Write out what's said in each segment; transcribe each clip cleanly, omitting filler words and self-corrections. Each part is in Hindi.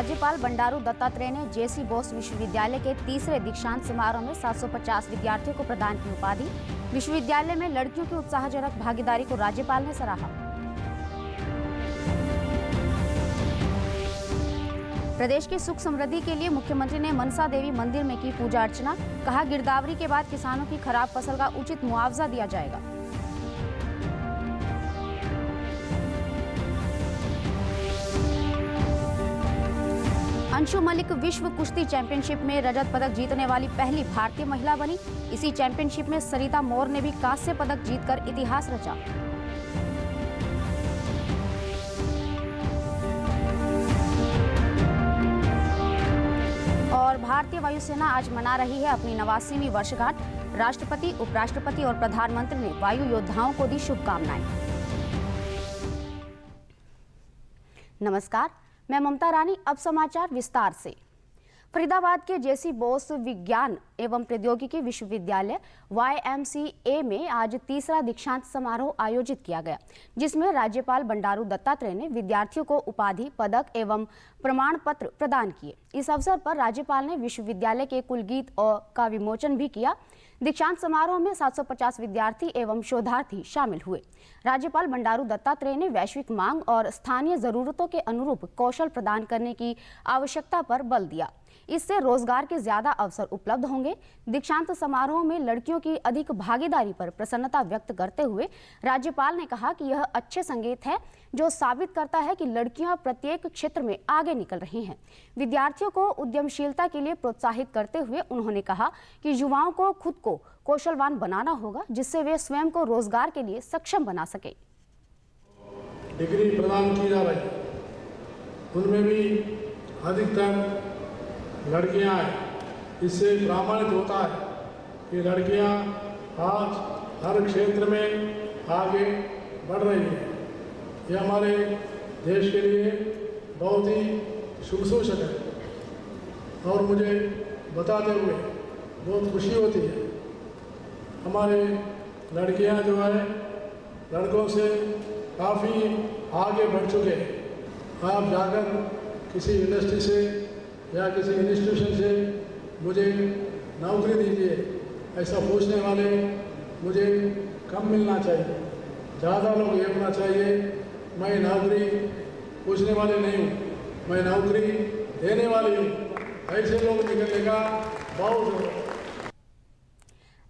राज्यपाल बंडारू दत्तात्रेय ने जेसी बोस विश्वविद्यालय के तीसरे दीक्षांत समारोह में 750 विद्यार्थियों को प्रदान की उपाधि। विश्वविद्यालय में लड़कियों की उत्साहजनक भागीदारी को राज्यपाल ने सराहा। प्रदेश की सुख समृद्धि के लिए मुख्यमंत्री ने मनसा देवी मंदिर में की पूजा अर्चना। कहा, गिरदावरी के बाद किसानों की खराब फसल का उचित मुआवजा दिया जाएगा। अंशु मलिक विश्व कुश्ती चैंपियनशिप में रजत पदक जीतने वाली पहली भारतीय महिला बनी। इसी चैंपियनशिप में सरिता मौर ने भी कांस्य पदक जीतकर इतिहास रचा। और भारतीय वायुसेना आज मना रही है अपनी 89वीं वर्षगांठ। राष्ट्रपति, उपराष्ट्रपति और प्रधानमंत्री ने वायु योद्धाओं को दी शुभकामनाएं। नमस्कार, मैं ममता रानी। अब समाचार विस्तार से। फरीदाबाद के जेसी बोस विज्ञान एवं प्रौद्योगिकी विश्वविद्यालय YMCA में आज तीसरा दीक्षांत समारोह आयोजित किया गया, जिसमें राज्यपाल बंडारू दत्तात्रेय ने विद्यार्थियों को उपाधि, पदक एवं प्रमाण पत्र प्रदान किए। इस अवसर पर राज्यपाल ने विश्वविद्यालय के कुलगीत का विमोचन भी किया। दीक्षांत समारोह में 750 विद्यार्थी एवं शोधार्थी शामिल हुए। राज्यपाल बंडारू दत्तात्रेय ने वैश्विक मांग और स्थानीय जरूरतों के अनुरूप कौशल प्रदान करने की आवश्यकता पर बल दिया। इससे रोजगार के ज्यादा अवसर उपलब्ध होंगे। दीक्षांत समारोह में लड़कियों की अधिक भागीदारी पर प्रसन्नता व्यक्त करते हुए राज्यपाल ने कहा कि यह अच्छे संकेत है, जो साबित करता है कि लड़कियां प्रत्येक क्षेत्र में आगे निकल रही हैं। विद्यार्थियों को उद्यमशीलता के लिए प्रोत्साहित करते हुए उन्होंने कहा कि युवाओं को खुद को कौशलवान बनाना होगा, जिससे वे स्वयं को रोजगार के लिए सक्षम बना सके। डिग्री प्रदान की जा रही है, उनमें भी अधिकतर लड़कियां हैं। इससे प्रमाणित होता है कि लड़कियां आज हर क्षेत्र में आगे बढ़ रही हैं। यह हमारे देश के लिए बहुत ही शुभसूचक है और मुझे बताते हुए बहुत खुशी होती है। हमारे लड़कियां जो है लड़कों से काफ़ी आगे बढ़ चुके हैं। आप जाकर किसी इंडस्ट्री से या किसी इंस्टीट्यूशन से मुझे नौकरी दीजिए, ऐसा पूछने वाले मुझे कम मिलना चाहिए। ज़्यादा लोग ये होना चाहिए, मैं नौकरी पूछने वाले नहीं हूँ, मैं नौकरी देने वाली हूँ। ऐसे लोग निकलने का बहुत।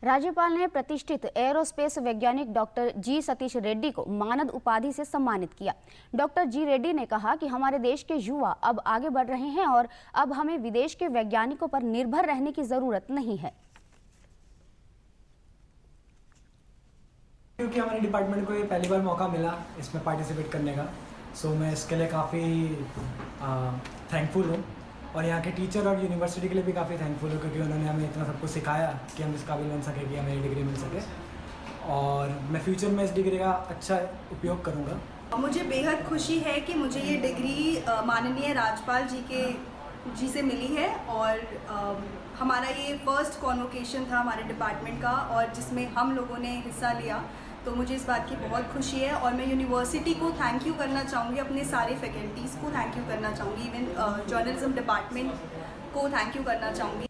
राज्यपाल ने प्रतिष्ठित एरोस्पेस वैज्ञानिक डॉक्टर जी सतीश रेड्डी को मानद उपाधि से सम्मानित किया। डॉक्टर जी रेड्डी ने कहा कि हमारे देश के युवा अब आगे बढ़ रहे हैं और अब हमें विदेश के वैज्ञानिकों पर निर्भर रहने की जरूरत नहीं है। क्योंकि हमारे डिपार्टमेंट को ये पहली बार मौका मिला इसमें पार्टिसिपेट करने का, सो मैं इसके लिए काफ़ी थैंकफुल हूँ और यहाँ के टीचर और यूनिवर्सिटी के लिए भी काफ़ी थैंकफुल हूँ, क्योंकि उन्होंने हमें इतना सब कुछ सिखाया कि हम इस काबिल बन सके कि हमें ये डिग्री मिल सके और मैं फ्यूचर में इस डिग्री का अच्छा उपयोग करूँगा। मुझे बेहद खुशी है कि मुझे ये डिग्री माननीय राज्यपाल जी से मिली है और हमारा ये फर्स्ट कॉन्वोकेशन था हमारे डिपार्टमेंट का और जिसमें हम लोगों ने हिस्सा लिया, तो मुझे इस बात की बहुत खुशी है और मैं यूनिवर्सिटी को थैंक यू करना चाहूँगी, अपने सारे फैकल्टीज़ को थैंक यू करना चाहूँगी, इवन जर्नलिज्म डिपार्टमेंट को थैंक यू करना चाहूँगी।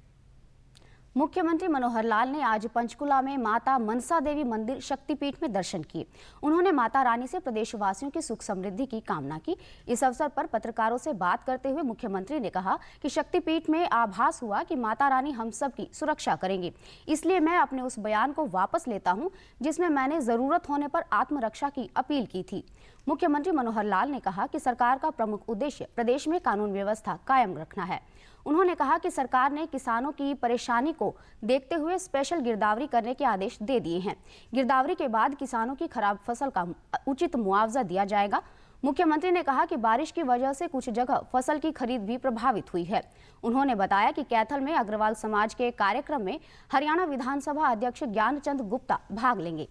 मुख्यमंत्री मनोहर लाल ने आज पंचकुला में माता मनसा देवी मंदिर शक्तिपीठ में दर्शन किए। उन्होंने माता रानी से प्रदेशवासियों की सुख समृद्धि की कामना की। इस अवसर पर पत्रकारों से बात करते हुए मुख्यमंत्री ने कहा कि शक्तिपीठ में आभास हुआ कि माता रानी हम सब की सुरक्षा करेंगी। इसलिए मैं अपने उस बयान को वापस लेता हूं जिसमें मैंने जरूरत होने पर आत्मरक्षा की अपील की थी। मुख्यमंत्री मनोहर लाल ने कहा कि सरकार का प्रमुख उद्देश्य प्रदेश में कानून व्यवस्था कायम रखना है। उन्होंने कहा कि सरकार ने किसानों की परेशानी को देखते हुए स्पेशल गिरदावरी करने के आदेश दे दिए हैं। गिरदावरी के बाद किसानों की खराब फसल का उचित मुआवजा दिया जाएगा। मुख्यमंत्री ने कहा कि बारिश की वजह से कुछ जगह फसल की खरीद भी प्रभावित हुई है। उन्होंने बताया कि कैथल में अग्रवाल समाज के कार्यक्रम में हरियाणा विधानसभा अध्यक्ष ज्ञानचंद गुप्ता भाग लेंगे।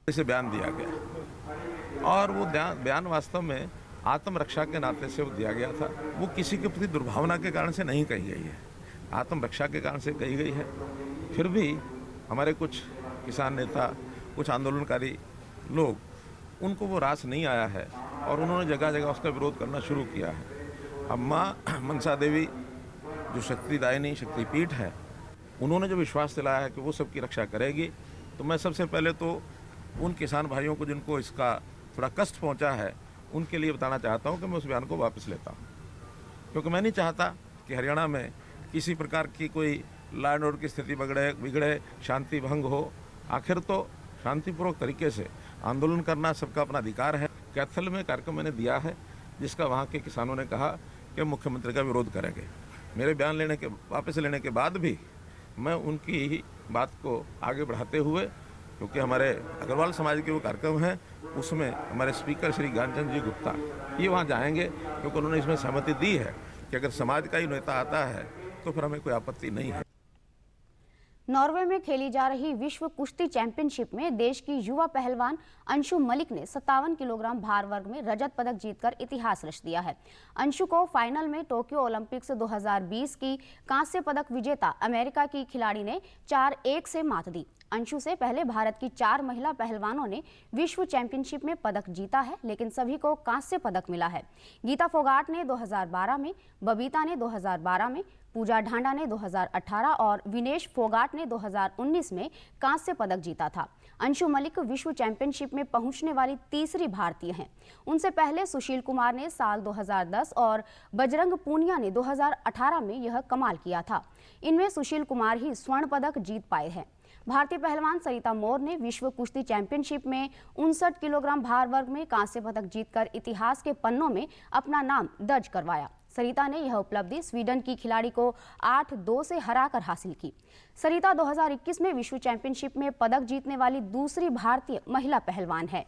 इसे बयान दिया गया और वो बयान वास्तव में आत्मरक्षा के नाते से वो दिया गया था। वो किसी के प्रति दुर्भावना के कारण से नहीं कही गई है, आत्मरक्षा के कारण से कही गई है। फिर भी हमारे कुछ किसान नेता, कुछ आंदोलनकारी लोग, उनको वो रास नहीं आया है और उन्होंने जगह जगह उसका विरोध करना शुरू किया है। अम्मा मनसा देवी जो शक्तिदायिनी शक्तिपीठ है, उन्होंने जो विश्वास दिलाया है कि वो सबकी रक्षा करेगी, तो मैं सबसे पहले तो उन किसान भाइयों को जिनको इसका थोड़ा कष्ट पहुंचा है, उनके लिए बताना चाहता हूं कि मैं उस बयान को वापस लेता हूं, क्योंकि मैं नहीं चाहता कि हरियाणा में किसी प्रकार की कोई लॉ एंड ऑर्डर की स्थिति बिगड़े, शांति भंग हो। आखिर तो शांतिपूर्वक तरीके से आंदोलन करना सबका अपना अधिकार है। कैथल में कार्यक्रम मैंने दिया है जिसका वहाँ के किसानों ने कहा कि मुख्यमंत्री का विरोध करेंगे। मेरे बयान वापस लेने के बाद भी मैं उनकी ही बात को आगे बढ़ाते हुए, क्योंकि हमारे अग्रवाल समाज के वो कार्यक्रम हैं, उसमें हमारे स्पीकर श्री ज्ञानचंद जी गुप्ता ये वहाँ जाएंगे, क्योंकि उन्होंने इसमें सहमति दी है कि अगर समाज का ही नेता आता है तो फिर हमें कोई आपत्ति नहीं है। नॉर्वे में खेली जा रही विश्व कुश्ती चैंपियनशिप में देश की युवा पहलवान अंशु मलिक ने 57 किलोग्राम भार वर्ग में रजत पदक जीतकर इतिहास रच दिया है। अंशु को फाइनल में टोक्यो ओलंपिक्स 2020 की कांस्य पदक विजेता अमेरिका की खिलाड़ी ने 4-1 से मात दी। अंशु से पहले भारत की 4 महिला पहलवानों ने विश्व चैंपियनशिप में पदक जीता है, लेकिन सभी को कांस्य पदक मिला है। गीता फोगाट ने 2012 में, बबीता ने 2012 में, पूजा ढांडा ने 2018 और विनेश फोगाट ने 2019 में कांस्य पदक जीता था। अंशु मलिक विश्व चैंपियनशिप में पहुंचने वाली तीसरी भारतीय हैं। उनसे पहले सुशील कुमार ने साल 2010 और बजरंग पूनिया ने 2018 में यह कमाल किया था। इनमें सुशील कुमार ही स्वर्ण पदक जीत पाए हैं। भारतीय पहलवान सरिता मोर ने विश्व कुश्ती चैंपियनशिप में 59 किलोग्राम भार वर्ग में कांस्य पदक जीतकर इतिहास के पन्नों में अपना नाम दर्ज करवाया। सरिता ने यह उपलब्धि स्वीडन की खिलाड़ी को 8-2 से हराकर हासिल की। सरिता 2021 में विश्व चैंपियनशिप में पदक जीतने वाली दूसरी भारतीय महिला पहलवान है।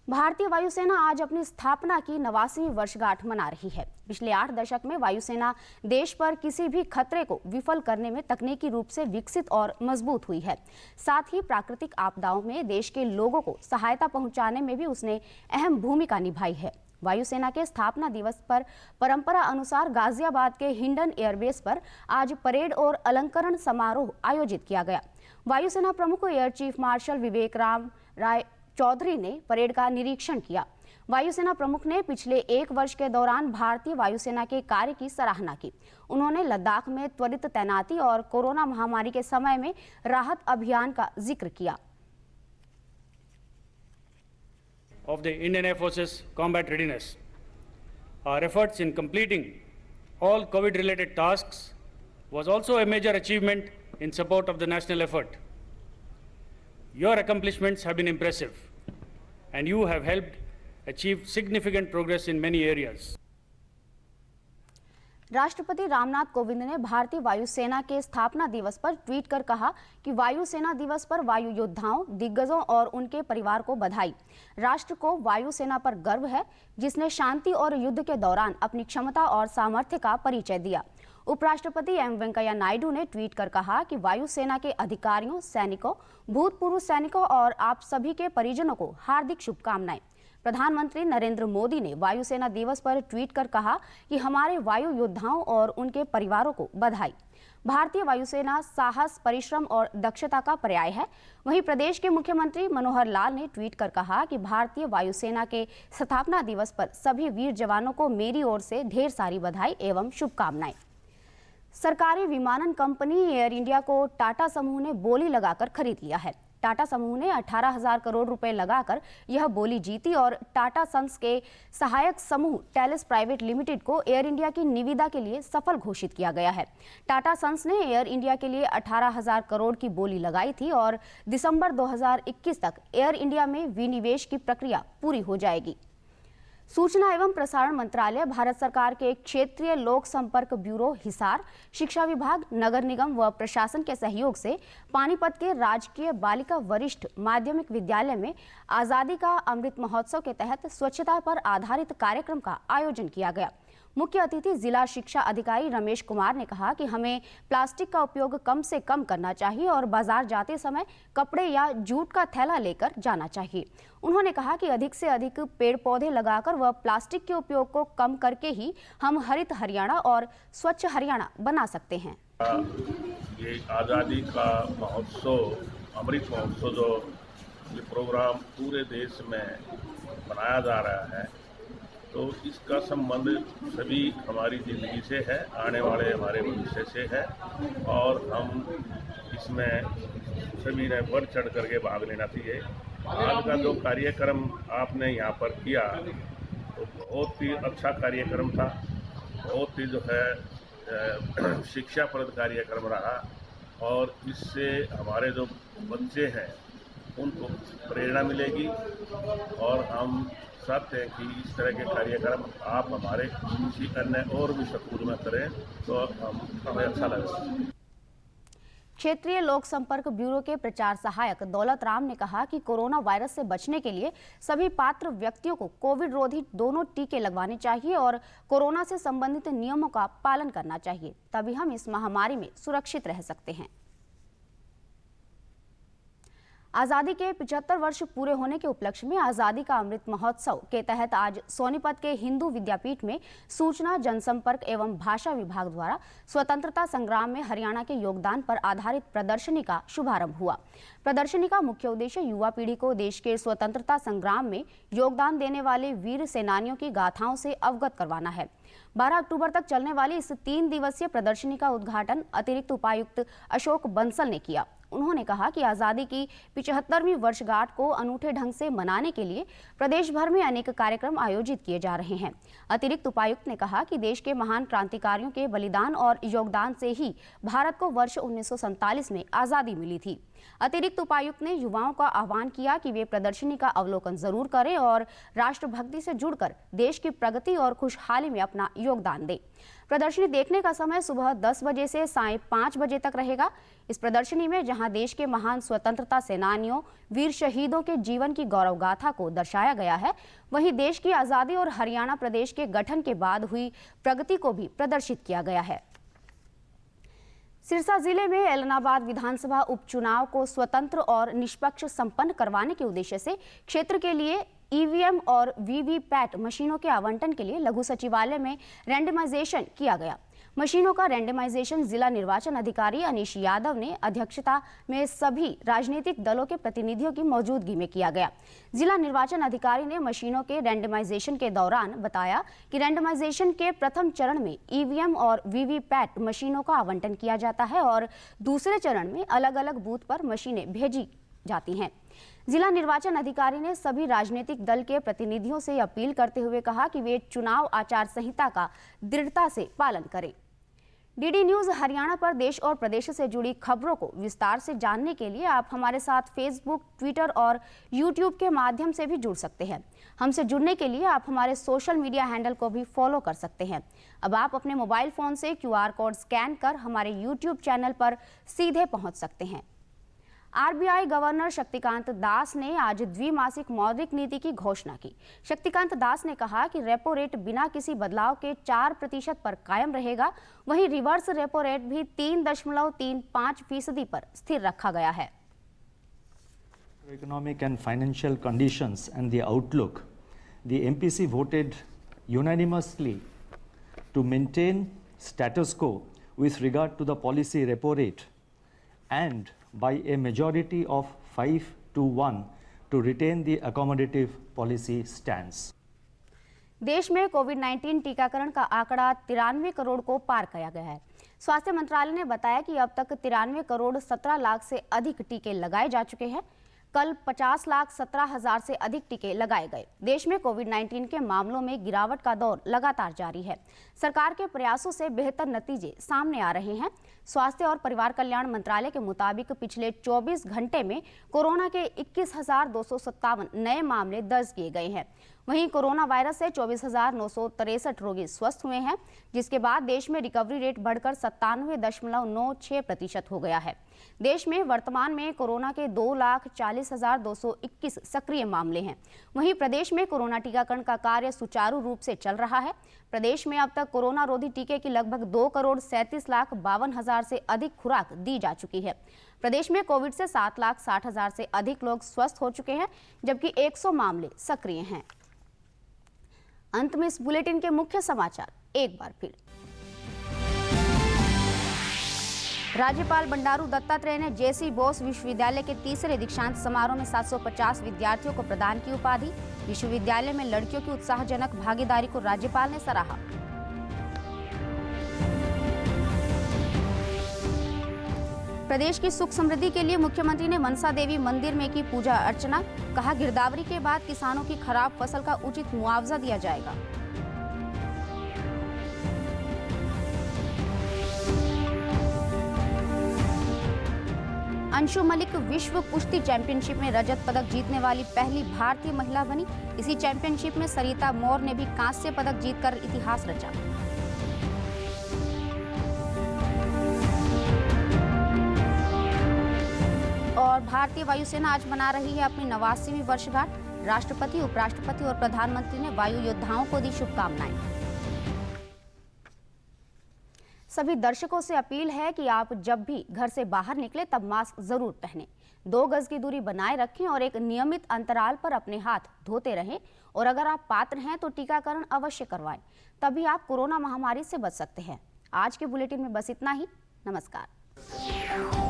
भारतीय वायुसेना आज अपनी स्थापना की 89वीं वर्षगांठ मना रही है। पिछले 8 दशक में वायुसेना देश पर किसी भी खतरे को विफल करने में तकनीकी रूप से विकसित और मजबूत हुई है। साथ ही प्राकृतिक आपदाओं में देश के लोगों को सहायता पहुंचाने में भी उसने अहम भूमिका निभाई है। वायुसेना के स्थापना दिवस पर परंपरा अनुसार गाजियाबाद के हिंडन एयरबेस पर आज परेड और अलंकरण समारोह आयोजित किया गया। वायुसेना प्रमुख एयर चीफ मार्शल विवेक राम राय चौधरी ने परेड का निरीक्षण किया। वायुसेना प्रमुख ने पिछले 1 वर्ष के दौरान भारतीय वायुसेना के कार्य की सराहना की। उन्होंने लद्दाख में त्वरित तैनाती और कोरोना महामारी के समय में राहत अभियान का जिक्र किया। Of the Indian Air Force's combat readiness. Our efforts in completing all COVID-related tasks was also a major achievement in support of the national effort. Your accomplishments have been impressive, and you have helped achieve significant progress in many areas. राष्ट्रपति रामनाथ कोविंद ने भारतीय वायुसेना के स्थापना दिवस पर ट्वीट कर कहा कि वायुसेना दिवस पर वायु योद्धाओं, दिग्गजों और उनके परिवार को बधाई। राष्ट्र को वायुसेना पर गर्व है, जिसने शांति और युद्ध के दौरान अपनी क्षमता और सामर्थ्य का परिचय दिया। उपराष्ट्रपति एम वेंकैया नायडू ने ट्वीट कर कहा कि वायुसेना के अधिकारियों, सैनिकों, भूतपूर्व सैनिकों और आप सभी के परिजनों को हार्दिक शुभकामनाएं। प्रधानमंत्री नरेंद्र मोदी ने वायुसेना दिवस पर ट्वीट कर कहा कि हमारे वायु योद्धाओं और उनके परिवारों को बधाई। भारतीय वायुसेना साहस, परिश्रम और दक्षता का पर्याय है। वहीं प्रदेश के मुख्यमंत्री मनोहर लाल ने ट्वीट कर कहा कि भारतीय वायुसेना के स्थापना दिवस पर सभी वीर जवानों को मेरी ओर से ढेर सारी बधाई एवं शुभकामनाएं। सरकारी विमानन कंपनी एयर इंडिया को टाटा समूह ने बोली लगाकर खरीद लिया है। टाटा समूह ने 18,000 करोड़ रुपए लगाकर यह बोली जीती और टाटा सन्स के सहायक समूह टेलिस प्राइवेट लिमिटेड को एयर इंडिया की निविदा के लिए सफल घोषित किया गया है। टाटा सन्स ने एयर इंडिया के लिए 18,000 करोड़ की बोली लगाई थी और दिसंबर 2021 तक एयर इंडिया में विनिवेश की प्रक्रिया पूरी हो जाएगी। सूचना एवं प्रसारण मंत्रालय, भारत सरकार के क्षेत्रीय लोक संपर्क ब्यूरो हिसार, शिक्षा विभाग, नगर निगम व प्रशासन के सहयोग से पानीपत के राजकीय बालिका वरिष्ठ माध्यमिक विद्यालय में आज़ादी का अमृत महोत्सव के तहत स्वच्छता पर आधारित कार्यक्रम का आयोजन किया गया। मुख्य अतिथि जिला शिक्षा अधिकारी रमेश कुमार ने कहा कि हमें प्लास्टिक का उपयोग कम से कम करना चाहिए और बाजार जाते समय कपड़े या जूट का थैला लेकर जाना चाहिए। उन्होंने कहा कि अधिक से अधिक पेड़ पौधे लगाकर व प्लास्टिक के उपयोग को कम करके ही हम हरित हरियाणा और स्वच्छ हरियाणा बना सकते हैं। ये आज़ादी का महोत्सव, अमृत महोत्सव जो ये प्रोग्राम पूरे देश में मनाया जा रहा है, तो इसका संबंध सभी हमारी ज़िंदगी से है, आने वाले हमारे भविष्य से है, और हम इसमें सभी ने बढ़ चढ़ करके भाग लेना चाहिए। आज का जो कार्यक्रम आपने यहाँ पर किया तो बहुत ही अच्छा कार्यक्रम था, बहुत ही जो है शिक्षाप्रद कार्यक्रम रहा, और इससे हमारे जो बच्चे हैं उनको प्रेरणा मिलेगी, और हम चाहते हैं कि इस तरह के कार्यक्रम आप हमारे किसी अन्य और भी स्कूल में करें तो हमें अच्छा लगेगा। क्षेत्रीय लोक संपर्क ब्यूरो के प्रचार सहायक दौलत राम ने कहा कि कोरोना वायरस से बचने के लिए सभी पात्र व्यक्तियों को कोविड रोधी दोनों टीके लगवाने चाहिए और कोरोना से संबंधित नियमों का पालन करना चाहिए, तभी हम इस महामारी में सुरक्षित रह सकते हैं। आज़ादी के 75 वर्ष पूरे होने के उपलक्ष्य में आज़ादी का अमृत महोत्सव के तहत आज सोनीपत के हिंदू विद्यापीठ में सूचना जनसंपर्क एवं भाषा विभाग द्वारा स्वतंत्रता संग्राम में हरियाणा के योगदान पर आधारित प्रदर्शनी का शुभारंभ हुआ। प्रदर्शनी का मुख्य उद्देश्य युवा पीढ़ी को देश के स्वतंत्रता संग्राम में योगदान देने वाले वीर सेनानियों की गाथाओं से अवगत करवाना है। 12 अक्टूबर तक चलने वाली इस 3 दिवसीय प्रदर्शनी का उद्घाटन अतिरिक्त उपायुक्त अशोक बंसल ने किया। उन्होंने कहा कि आज़ादी की 75वीं वर्षगांठ को अनूठे ढंग से मनाने के लिए प्रदेश भर में अनेक कार्यक्रम आयोजित किए जा रहे हैं। अतिरिक्त उपायुक्त ने कहा कि देश के महान क्रांतिकारियों के बलिदान और योगदान से ही भारत को वर्ष 1947 में आज़ादी मिली थी। अतिरिक्त उपायुक्त ने युवाओं का आह्वान किया कि वे प्रदर्शनी का अवलोकन जरूर करें और राष्ट्रभक्ति से जुड़कर देश की प्रगति और खुशहाली में अपना योगदान दें। प्रदर्शनी देखने का समय सुबह 10 बजे से सायं 5 बजे तक रहेगा। इस प्रदर्शनी में जहां देश के महान स्वतंत्रता सेनानियों, वीर शहीदों के जीवन की गौरव गाथा को दर्शाया गया है, वहीं देश की आज़ादी और हरियाणा प्रदेश के गठन के बाद हुई प्रगति को भी प्रदर्शित किया गया है। सिरसा जिले में एलनाबाद विधानसभा उपचुनाव को स्वतंत्र और निष्पक्ष संपन्न करवाने के उद्देश्य से क्षेत्र के लिए ईवीएम और वीवीपैट मशीनों के आवंटन के लिए लघु सचिवालय में रैंडमाइजेशन किया गया। मशीनों का रैंडमाइजेशन जिला निर्वाचन अधिकारी अनीश यादव ने अध्यक्षता में सभी राजनीतिक दलों के प्रतिनिधियों की मौजूदगी में किया गया। जिला निर्वाचन अधिकारी ने मशीनों के रैंडमाइजेशन के दौरान बताया कि रैंडमाइजेशन के प्रथम चरण में ईवीएम और वीवीपैट मशीनों का आवंटन किया जाता है और दूसरे चरण में अलग अलग बूथ पर मशीनें भेजी जाती हैं। जिला निर्वाचन अधिकारी ने सभी राजनीतिक दल के प्रतिनिधियों से अपील करते हुए कहा कि वे चुनाव आचार संहिता का दृढ़ता से पालन करें। डीडी न्यूज हरियाणा पर देश और प्रदेश से जुड़ी खबरों को विस्तार से जानने के लिए आप हमारे साथ फेसबुक, ट्विटर और यूट्यूब के माध्यम से भी जुड़ सकते हैं। हमसे जुड़ने के लिए आप हमारे सोशल मीडिया हैंडल को भी फॉलो कर सकते हैं। अब आप अपने मोबाइल फोन से QR कोड स्कैन कर हमारे यूट्यूब चैनल पर सीधे पहुंच सकते हैं। आरबीआई गवर्नर शक्तिकांत दास ने आज द्विमासिक मौद्रिक नीति की घोषणा की। शक्तिकांत दास ने कहा कि रेपो रेट बिना किसी बदलाव के 4% पर कायम रहेगा, वहीं रिवर्स रेपो रेट भी 3.35% पर स्थिर रखा गया है। Economic and financial conditions and the outlook, the MPC voted unanimously to maintain status quo with regard to the policy repo rate and by a majority of 5-1 to retain the accommodative policy stance. देश में कोविड-19 टीकाकरण का आंकड़ा 93 करोड़ को पार किया गया है। स्वास्थ्य मंत्रालय ने बताया कि अब तक 93 करोड़ 17 लाख से अधिक टीके लगाए जा चुके हैं। कल 50,17,000 से अधिक टीके लगाए गए। देश में कोविड-19 के मामलों में गिरावट का दौर लगातार जारी है। सरकार के प्रयासों से बेहतर नतीजे सामने आ रहे हैं। स्वास्थ्य और परिवार कल्याण मंत्रालय के मुताबिक पिछले 24 घंटे में कोरोना के 21,257 नए मामले दर्ज किए गए हैं। वहीं कोरोना वायरस से 24,963 रोगी स्वस्थ हुए हैं, जिसके बाद देश में रिकवरी रेट बढ़कर 97.96% हो गया है। देश में वर्तमान में कोरोना के 2,40,221 सक्रिय मामले हैं। वहीं प्रदेश में कोरोना टीकाकरण का कार्य सुचारू रूप से चल रहा है। प्रदेश में अब तक कोरोना रोधी टीके की लगभग 2,37,52,000 से अधिक खुराक दी जा चुकी है। प्रदेश में कोविड से 7,60,000 से अधिक लोग स्वस्थ हो चुके हैं, जबकि 100 मामले सक्रिय हैं। अंत में इस बुलेटिन के मुख्य समाचार एक बार फिर। राज्यपाल बंडारू दत्तात्रेय ने जेसी बोस विश्वविद्यालय के तीसरे दीक्षांत समारोह में 750 विद्यार्थियों को प्रदान की उपाधि। विश्वविद्यालय में लड़कियों की उत्साहजनक भागीदारी को राज्यपाल ने सराहा। प्रदेश की सुख समृद्धि के लिए मुख्यमंत्री ने मनसा देवी मंदिर में की पूजा अर्चना। कहा, गिरदावरी के बाद किसानों की खराब फसल का उचित मुआवजा दिया जाएगा। अंशु मलिक विश्व कुश्ती चैंपियनशिप में रजत पदक जीतने वाली पहली भारतीय महिला बनी। इसी चैंपियनशिप में सरिता मौर्य ने भी कांस्य पदक जीतकर इतिहास रचा। और भारतीय वायुसेना आज मना रही है अपनी 89वीं वर्षगांठ। राष्ट्रपति, उपराष्ट्रपति और प्रधानमंत्री ने वायु योद्धाओं को दी शुभकामनाएं। सभी दर्शकों से अपील है कि आप जब भी घर से बाहर निकले तब मास्क जरूर पहनें, 2 गज की दूरी बनाए रखें और एक नियमित अंतराल पर अपने हाथ धोते रहें। और अगर आप पात्र हैं तो टीकाकरण अवश्य करवाएं, तभी आप कोरोना महामारी से बच सकते हैं। आज के बुलेटिन में बस इतना ही। नमस्कार।